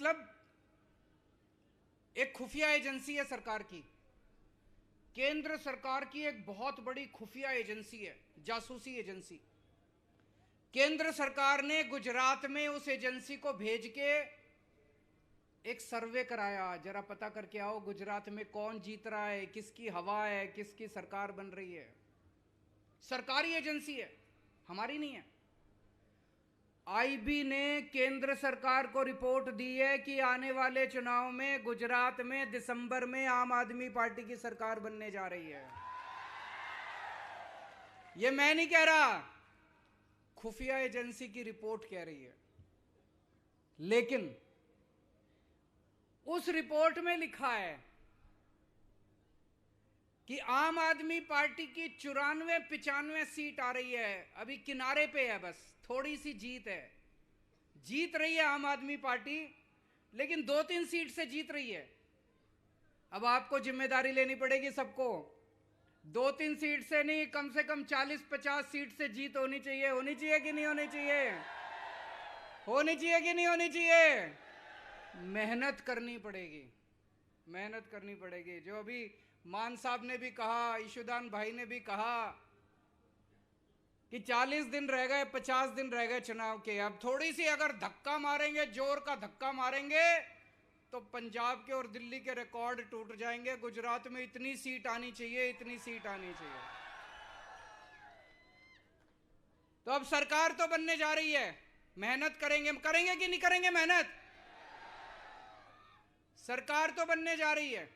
मतलब एक खुफिया एजेंसी है सरकार की, केंद्र सरकार की एक बहुत बड़ी खुफिया एजेंसी है, जासूसी एजेंसी। केंद्र सरकार ने गुजरात में उस एजेंसी को भेज के एक सर्वे कराया, जरा पता करके आओ गुजरात में कौन जीत रहा है, किसकी हवा है, किसकी सरकार बन रही है। सरकारी एजेंसी है, हमारी नहीं है। आईबी ने केंद्र सरकार को रिपोर्ट दी है कि आने वाले चुनाव में गुजरात में दिसंबर में आम आदमी पार्टी की सरकार बनने जा रही है। ये मैं नहीं कह रहा, खुफिया एजेंसी की रिपोर्ट कह रही है। लेकिन उस रिपोर्ट में लिखा है कि आम आदमी पार्टी की 94-95 सीट आ रही है, अभी किनारे पे है, बस थोड़ी सी जीत है, जीत रही है आम आदमी पार्टी, लेकिन 2-3 सीट से जीत रही है। अब आपको जिम्मेदारी लेनी पड़ेगी सबको, 2-3 सीट से नहीं, कम से कम 40-50 सीट से जीत होनी चाहिए। होनी चाहिए कि नहीं होनी चाहिए? होनी चाहिए कि नहीं होनी चाहिए? मेहनत करनी पड़ेगी, मेहनत करनी पड़ेगी। जो अभी मान साहब ने भी कहा, ईशुदान भाई ने भी कहा कि 40 दिन रह गए, 50 दिन रह गए चुनाव के, अब थोड़ी सी अगर धक्का मारेंगे, जोर का धक्का मारेंगे तो पंजाब के और दिल्ली के रिकॉर्ड टूट जाएंगे। गुजरात में इतनी सीट आनी चाहिए, इतनी सीट आनी चाहिए। तो अब सरकार तो बनने जा रही है, मेहनत करेंगे, करेंगे कि नहीं करेंगे मेहनत? सरकार तो बनने जा रही है,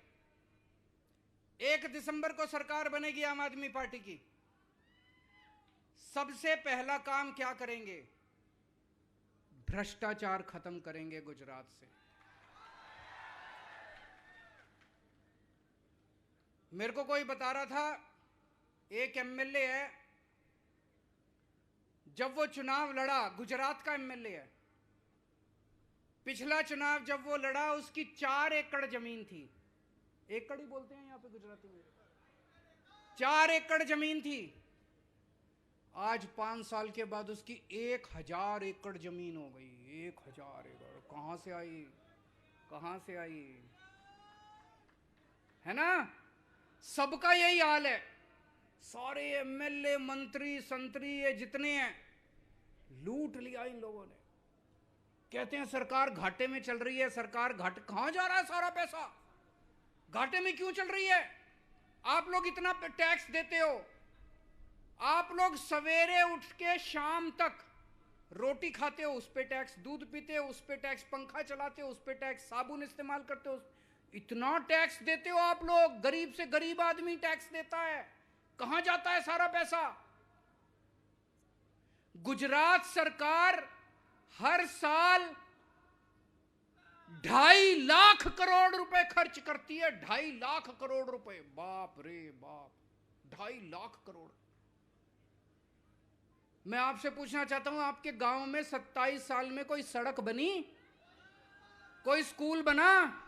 1 दिसंबर को सरकार बनेगी आम आदमी पार्टी की। सबसे पहला काम क्या करेंगे? भ्रष्टाचार खत्म करेंगे गुजरात से। मेरे को कोई बता रहा था, एक एमएलए है, जब वो चुनाव लड़ा, गुजरात का एमएलए है, पिछला चुनाव जब वो लड़ा उसकी 4 एकड़ जमीन थी, एकड़ ही बोलते हैं यहां पे गुजराती में, 4 एकड़ जमीन थी। आज 5 साल के बाद उसकी 1000 एकड़ जमीन हो गई। 1000 एकड़ कहां से आई? कहां से आई? है ना? सबका यही हाल है। सारे एमएलए, मंत्री, संतरी, ये जितने हैं, लूट लिया इन लोगों ने। कहते हैं सरकार घाटे में चल रही है, सरकार घाटे, कहां जा रहा है सारा पैसा? घाटे में क्यों चल रही है? आप लोग इतना टैक्स देते हो, आप लोग सवेरे उठ के शाम तक रोटी खाते हो, उस पे टैक्स, दूध पीते हो, उस पे टैक्स, पंखा चलाते हो, उस पे टैक्स, साबुन इस्तेमाल करते हो, इतना टैक्स देते हो आप लोग। गरीब से गरीब आदमी टैक्स देता है, कहां जाता है सारा पैसा? गुजरात सरकार हर साल 2.5 लाख करोड़ रुपए खर्च करती है। 2.5 लाख करोड़ रुपए, बाप रे बाप, 2.5 लाख करोड़। मैं आपसे पूछना चाहता हूं, आपके गांव में 27 साल में कोई सड़क बनी? कोई स्कूल बना?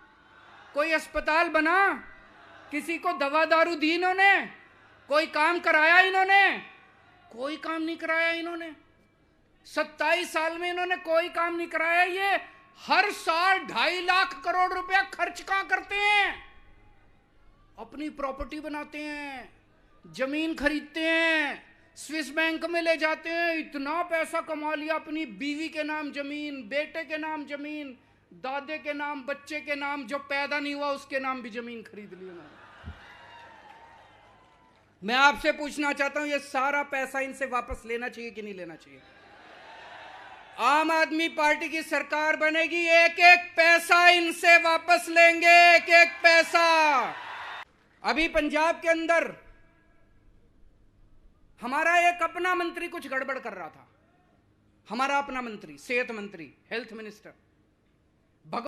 कोई अस्पताल बना? किसी को दवा दारू दी इन्होंने? कोई काम कराया इन्होंने? कोई काम नहीं कराया इन्होंने। 27 साल में इन्होंने कोई काम नहीं कराया। ये हर साल 2.5 लाख करोड़ रुपया खर्च कहां करते हैं? अपनी प्रॉपर्टी बनाते हैं, जमीन खरीदते हैं, स्विस बैंक में ले जाते हैं, इतना पैसा कमा लिया। अपनी बीवी के नाम जमीन, बेटे के नाम जमीन, दादे के नाम, बच्चे के नाम, जो पैदा नहीं हुआ उसके नाम भी जमीन खरीद ली उन्होंने। मैं आपसे पूछना चाहता हूं, ये सारा पैसा इनसे वापस लेना चाहिए कि नहीं लेना चाहिए? आम आदमी पार्टी की सरकार बनेगी, एक एक पैसा इनसे वापस लेंगे, एक एक पैसा। अभी पंजाब के अंदर हमारा एक अपना मंत्री कुछ गड़बड़ कर रहा था, हमारा अपना मंत्री, सेहत मंत्री, हेल्थ मिनिस्टर।